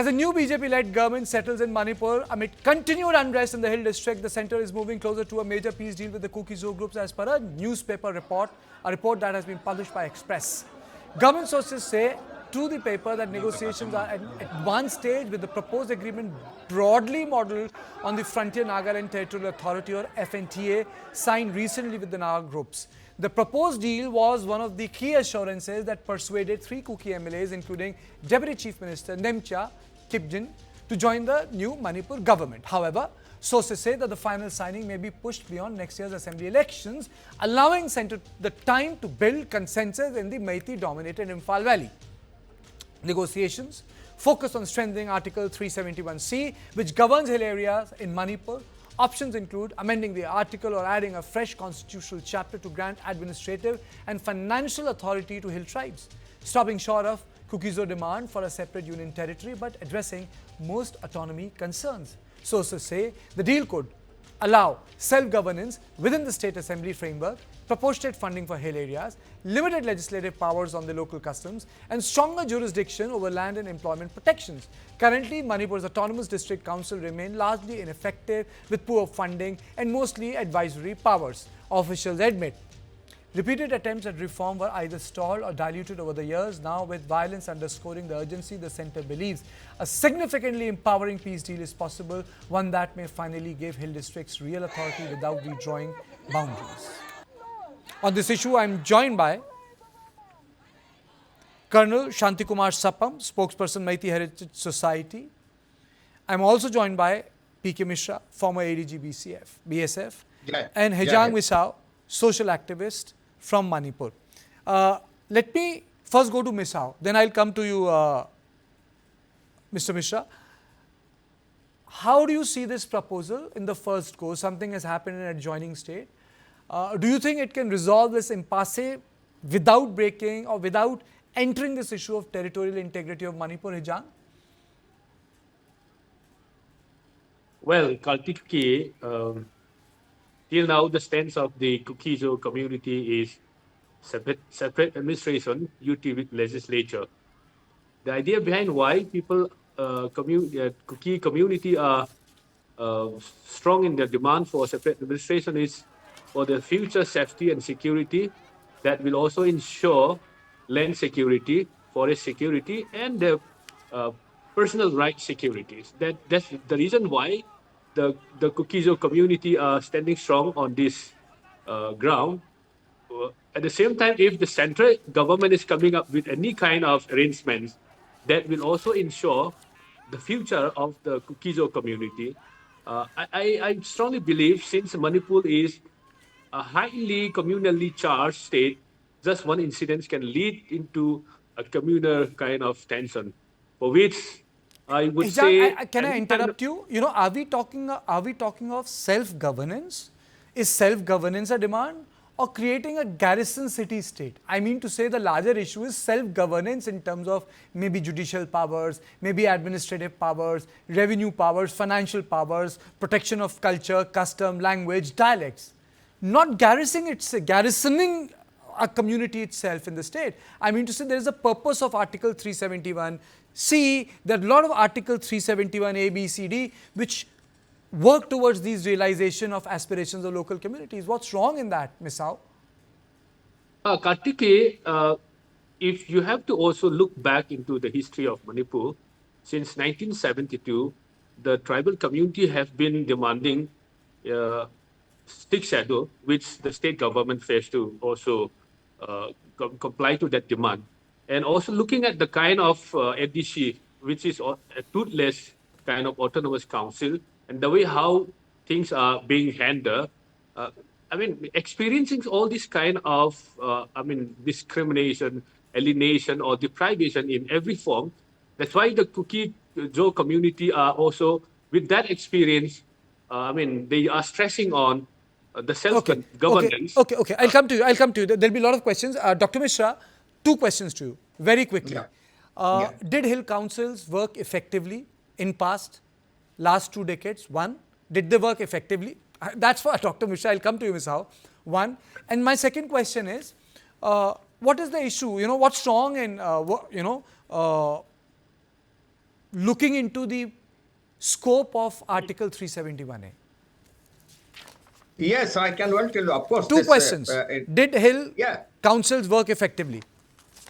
As a new BJP-led government settles in Manipur amid continued unrest in the Hill District, the centre is moving closer to a major peace deal with the Kuki-Zo groups as per a newspaper report, a report that has been published by Express. Government sources say to the paper that negotiations are at advanced stage with the proposed agreement broadly modelled on the Frontier Nagaland Territorial Authority or FNTA signed recently with the Naga groups. The proposed deal was one of the key assurances that persuaded three Kuki MLAs, including Deputy Chief Minister Nemcha Kipgen, to join the new Manipur government. However, sources say that the final signing may be pushed beyond next year's assembly elections, allowing centre the time to build consensus in the Meitei-dominated Imphal Valley. Negotiations focus on strengthening Article 371C, which governs hill areas in Manipur. Options include amending the article or adding a fresh constitutional chapter to grant administrative and financial authority to hill tribes, stopping short of Kuki-Zo demand for a separate union territory but addressing most autonomy concerns. Sources say the deal could allow self-governance within the state assembly framework, proportionate funding for hill areas, limited legislative powers on the local customs, and stronger jurisdiction over land and employment protections. Currently, Manipur's Autonomous District Council remain largely ineffective with poor funding and mostly advisory powers, officials admit. Repeated attempts at reform were either stalled or diluted over the years. Now, with violence underscoring the urgency, the centre believes a significantly empowering peace deal is possible, one that may finally give hill districts real authority without redrawing boundaries. On this issue, I am joined by Colonel Shantikumar Sapam, spokesperson Meitei Heritage Society. I am also joined by P.K. Mishra, former ADG BSF, and Hejang Misao, social activist from Manipur. Let me first go to Misao, then I'll come to you, Mr. Mishra. How do you see this proposal in the first go? Something has happened in an adjoining state. Do you think it can resolve this impasse without breaking or without entering this issue of territorial integrity of Manipur, Hejang? Well, Kartiki, till now the stance of the Kuki-Zo community is separate administration, UT with legislature. The idea behind why people, Kuki community are strong in their demand for separate administration is for the future safety and security that will also ensure land security, forest security, and the personal rights securities. That's the reason why the Kuki-Zo community are standing strong on this ground. At the same time, if the central government is coming up with any kind of arrangements that will also ensure the future of the Kuki-Zo community, I strongly believe since Manipur is a highly communally charged state, just one incident can lead into a communal kind of tension, for which I would say. Can I interrupt you? You know, are we talking of self-governance? Is self-governance a demand, or creating a garrison city state? I mean to say the larger issue is self-governance in terms of maybe judicial powers, maybe administrative powers, revenue powers, financial powers, protection of culture, custom, language, dialects. Not garrisoning a community itself in the state. I mean to say there is a purpose of Article 371C, there are a lot of Article 371A, B, C, D, which work towards these realization of aspirations of local communities. What's wrong in that, Misao? Kartike, if you have to also look back into the history of Manipur, since 1972, the tribal community have been demanding stick shadow, which the state government fails to also comply to that demand. And also looking at the kind of FDC, which is a toothless kind of autonomous council, and the way how things are being handled, I mean, experiencing all this kind of, discrimination, alienation, or deprivation in every form. That's why the Kuki-Zo community are also, with that experience, they are stressing on the self-governance. Okay. I'll come to you. There'll be a lot of questions. Dr. Mishra, two questions to you, very quickly. Did hill councils work effectively in last 2 decades? One, did they work effectively? That's for Dr. Mishra. I'll come to you, Ms. Howe. One. And my second question is, what is the issue? You know, what's wrong in, looking into the scope of Article 371A? Yes, I can well tell you. Of course, Two questions. Did Hill yeah, councils work effectively?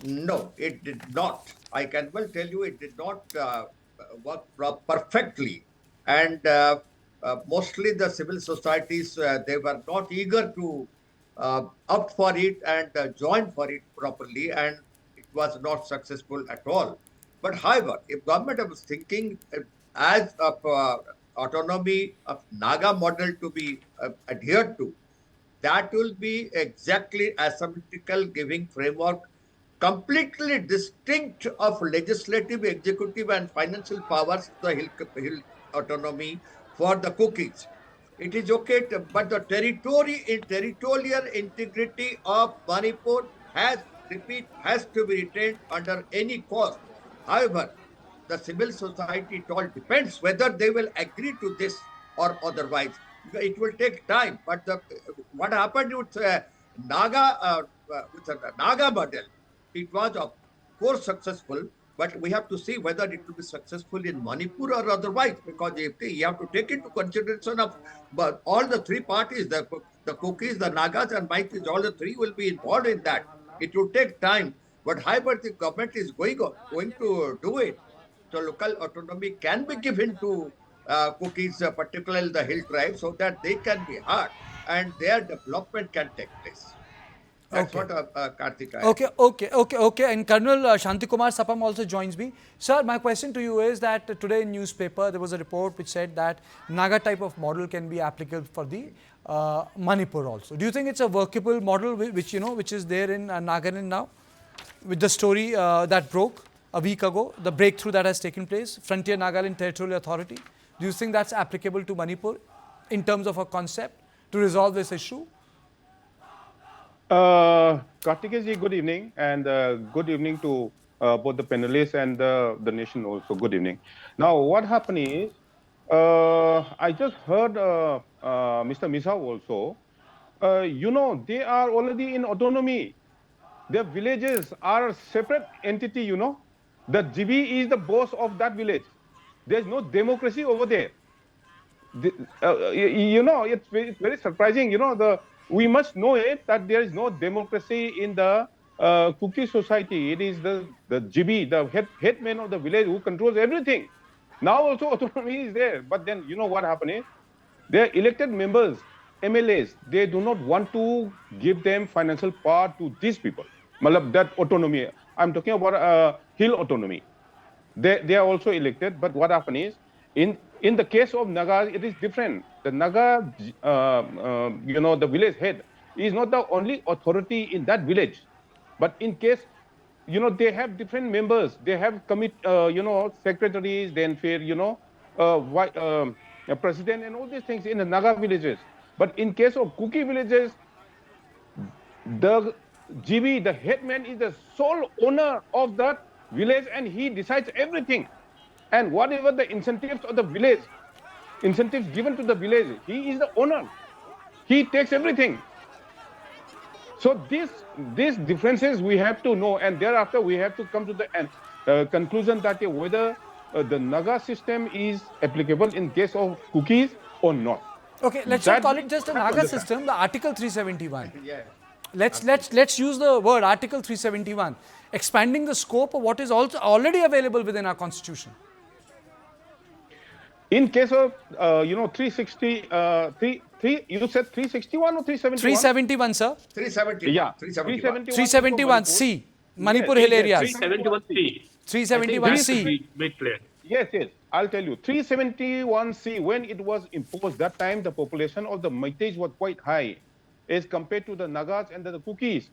no, it did not. I can well tell you it did not work perfectly. And mostly the civil societies, they were not eager to opt for it and join for it properly. And it was not successful at all. But however, if government was thinking as of autonomy of Naga model to be adhered to, that will be exactly asymmetrical, giving framework completely distinct of legislative, executive, and financial powers, the hill autonomy for the cookies. It is okay, but the territorial integrity of Manipur has to be retained under any cost. However, the civil society, it all depends whether they will agree to this or otherwise. It will take time. But what happened with Naga model, it was of course successful, but we have to see whether it will be successful in Manipur or otherwise, because you have to take into consideration of all the three parties, the Kukis, the Nagas, and Maitis, all the three will be involved in that. It will take time, but however, the government is going to do it. So local autonomy can be given to Kukis, particularly the hill tribes, so that they can be heard and their development can take place. That's Okay. what Karthik. Okay. And Colonel Shanti Kumar Sapam also joins me. Sir, my question to you is that today in newspaper there was a report which said that Naga type of model can be applicable for the Manipur also. Do you think it's a workable model which is there in Nagaland now? With the story that broke a week ago, the breakthrough that has taken place, Frontier Nagaland Territorial Authority. Do you think that's applicable to Manipur in terms of a concept to resolve this issue? Kartikeji, good evening, and good evening to both the panelists and the nation also. Good evening. Now, what happened is, I just heard Mr. Misao also. They are already in autonomy. Their villages are a separate entity, The GB is the boss of that village. There's no democracy over there. It's very surprising. We must know it that there is no democracy in the Kuki society. It is the GB, the headman of the village who controls everything. Now also autonomy is there. But then what happened is, their elected members, MLAs, they do not want to give them financial power to these people. That autonomy. I'm talking about hill autonomy. They are also elected, but what happened is, in the case of Naga, it is different. The Naga, the village head is not the only authority in that village. But in case, they have different members. They have secretaries, then president and all these things in the Naga villages. But in case of Kuki villages, the GB, the headman, is the sole owner of that village and he decides everything. And whatever the incentives of the village, incentives given to the village, he is the owner. He takes everything. So these differences we have to know, and thereafter we have to come to the conclusion that whether the Naga system is applicable in case of cookies or not. Okay, let's not call it just a Naga system, the Article 371. Yeah. Let's use the word Article 371, expanding the scope of what is also already available within our constitution. In case of 360, you said 361 or 371? 371, sir. 370. Yeah, 371. 371C, Manipur hill areas. 371C. 371C. Made clear. Yes. I'll tell you. 371C, when it was imposed, that time the population of the Meiteis was quite high as compared to the Nagas and the Kukis.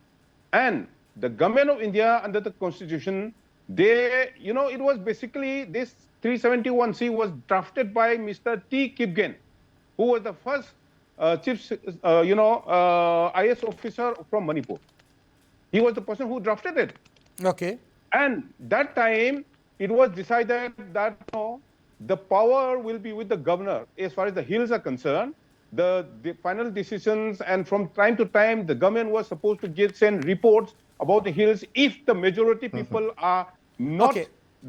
And the government of India under the constitution, it was basically this 371C was drafted by Mr. T. Kipgen, who was the first chief, IS officer from Manipur. He was the person who drafted it. Okay. And that time, it was decided that the power will be with the governor as far as the hills are concerned. The final decisions, and from time to time, the government was supposed to send reports about the hills if the majority people are not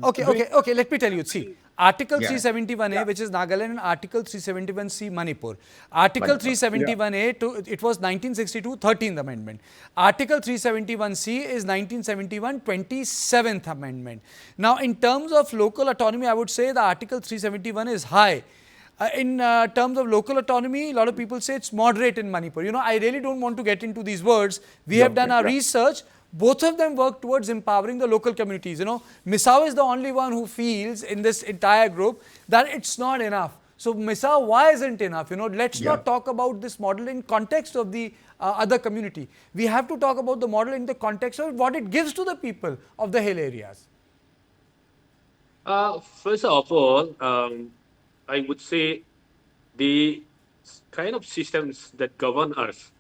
Okay. Let me tell you. See, Article Yeah. 371A, which is Nagaland, and Article 371C, Manipur. Article Manipur. 371A, it was 1962, 13th Amendment. Article 371C is 1971, 27th Amendment. Now, in terms of local autonomy, I would say the Article 371 is high. In terms of local autonomy, a lot of people say it's moderate in Manipur. You know, I really don't want to get into these words. We have done our research. Both of them work towards empowering the local communities. You know, Misao is the only one who feels in this entire group that it's not enough. So, Misao, why isn't enough? You know, let's not talk about this model in context of the other community. We have to talk about the model in the context of what it gives to the people of the hill areas. First of all, I would say the kind of systems that govern us,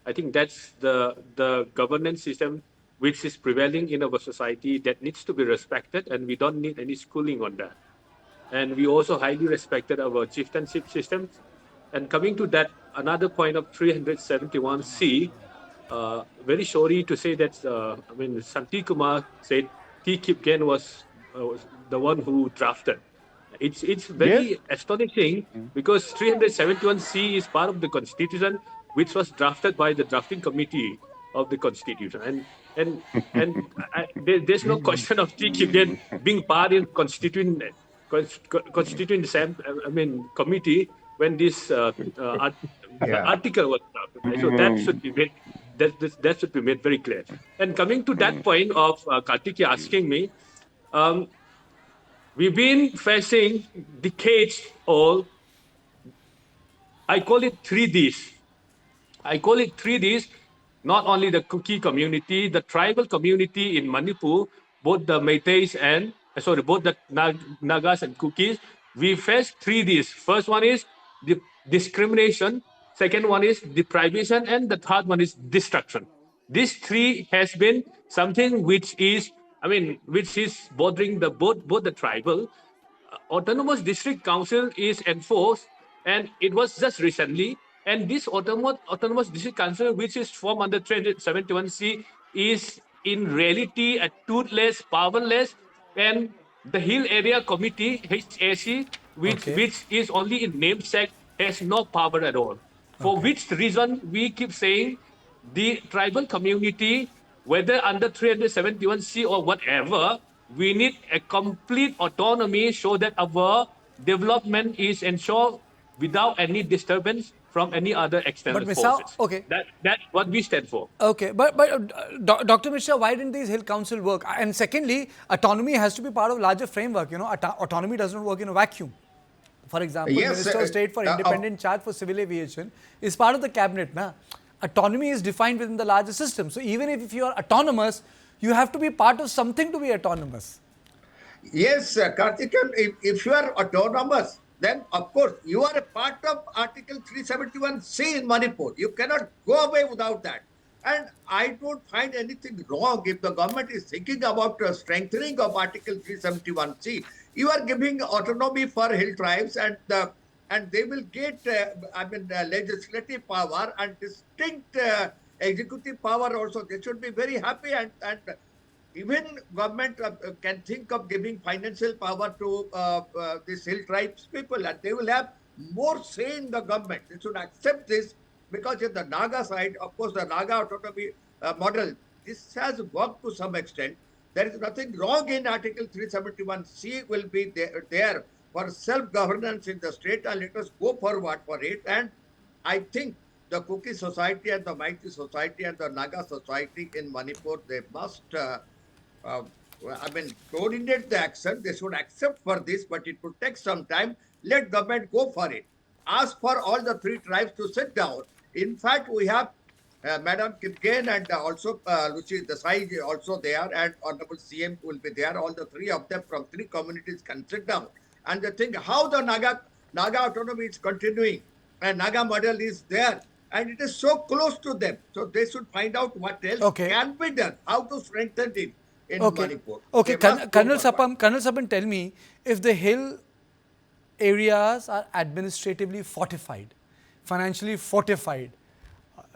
I think that's the governance system which is prevailing in our society that needs to be respected, and we don't need any schooling on that. And we also highly respected our chieftainship systems. And coming to that, another point of 371C, very sorry to say that, Santi Kumar said T. Kipgen was the one who drafted. It's very astonishing because 371C is part of the Constitution, which was drafted by the drafting committee of the Constitution. There's no question of T. Kipgen being part in constituent committee when this article was drafted. So that should be made that should be made very clear. And coming to that point of Kartiki asking me, we've been facing decades old, I call it 3Ds. I call it 3Ds, not only the Kuki community, the tribal community in Manipur, both the Meiteis and, both the Nagas and Kukis, we face 3Ds. First one is the discrimination, second one is deprivation, and the third one is destruction. This three has been something which is, which is bothering both the tribal. Autonomous district council is enforced, and it was just recently. And this autonomous district council, which is formed under 371C, is in reality a toothless, powerless, and the Hill Area Committee (HAC), which is only in namesake, has no power at all. For which reason we keep saying the tribal community, whether under 371C or whatever, we need a complete autonomy so that our development is ensured without any disturbance from any other external But Misao, forces. okay. That's what we stand for. Okay, but Dr. Mishra, why didn't these Hill Council work? And secondly, autonomy has to be part of larger framework. You know, autonomy doesn't work in a vacuum. For example, Minister of State for Independent Charge for Civil Aviation is part of the cabinet. Na? Autonomy is defined within the larger system. So even if you are autonomous, you have to be part of something to be autonomous. Yes, Karthikeyan, if you are autonomous, then of course you are a part of Article 371C in Manipur. You cannot go away without that. And I don't find anything wrong if the government is thinking about strengthening of Article 371C. You are giving autonomy for hill tribes, and they will get legislative power and distinct executive power also. They should be very happy, and even government can think of giving financial power to these hill tribes people, and they will have more say in the government. They should accept this, because in the Naga side, of course, the Naga autonomy model, this has worked to some extent. There is nothing wrong in Article 371C will be there for self-governance in the state, and let us go forward for it. And I think the Kuki society and the Meitei society and the Naga society in Manipur, they must coordinate the action. They should accept for this, but it will take some time. Let government go for it. Ask for all the three tribes to sit down. In fact, we have Madam Kipgen and also Lucy Desai also there, and Honorable CM will be there. All the three of them from three communities can sit down and they think how the Naga autonomy is continuing, and Naga model is there, and it is so close to them. So they should find out what else can be done, how to strengthen it in Manipur. Okay, Colonel Sapam, tell me, if the hill areas are administratively fortified, financially fortified,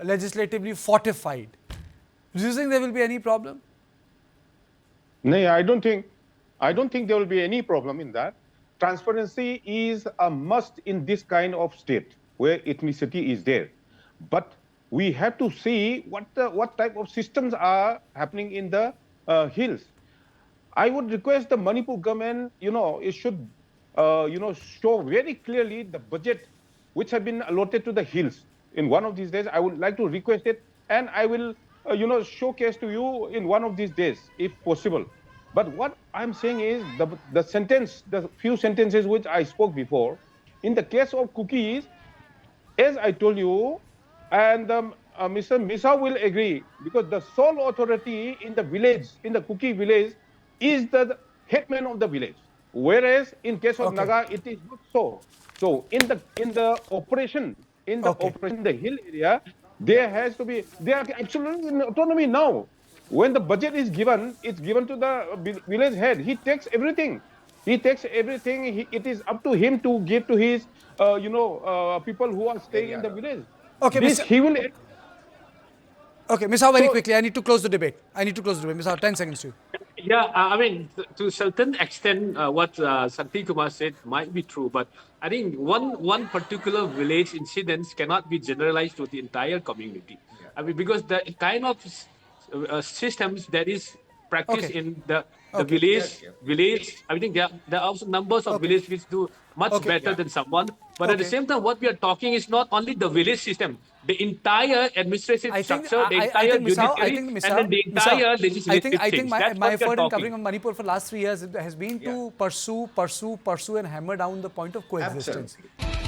legislatively fortified, do you think there will be any problem? No, I don't think. I don't think there will be any problem in that. Transparency is a must in this kind of state where ethnicity is there. But we have to see what type of systems are happening in the hills. I would request the Manipur government, it should, show very clearly the budget which have been allotted to the hills. In one of these days, I would like to request it, and I will, showcase to you in one of these days, if possible. But what I'm saying is the few sentences which I spoke before, in the case of cookies, as I told you, and Mr. Misa will agree, because the sole authority in the village, in the Kuki village, is the headman of the village. Whereas in case of Naga, it is not so. So in the operation, in the hill area, they are absolutely in autonomy now. When the budget is given, it's given to the village head. He takes everything. It is up to him to give to his, people who are staying in the village. Okay, He will. Okay, Ms. Howe, very quickly, I need to close the debate. Ms. Howe, 10 seconds to you. Yeah, to a certain extent, what Santi Kumar said might be true, but I think one particular village incident cannot be generalized to the entire community. Yeah. Because the kind of systems that is practiced in the village, I think there are also numbers of villages which do much better than someone. But at the same time, what we are talking is not only the village system, the entire administrative structure, the entire judiciary, and then the entire legislative I think things. my effort in covering on Manipur for the last 3 years has been to pursue and hammer down the point of coexistence. Absolutely.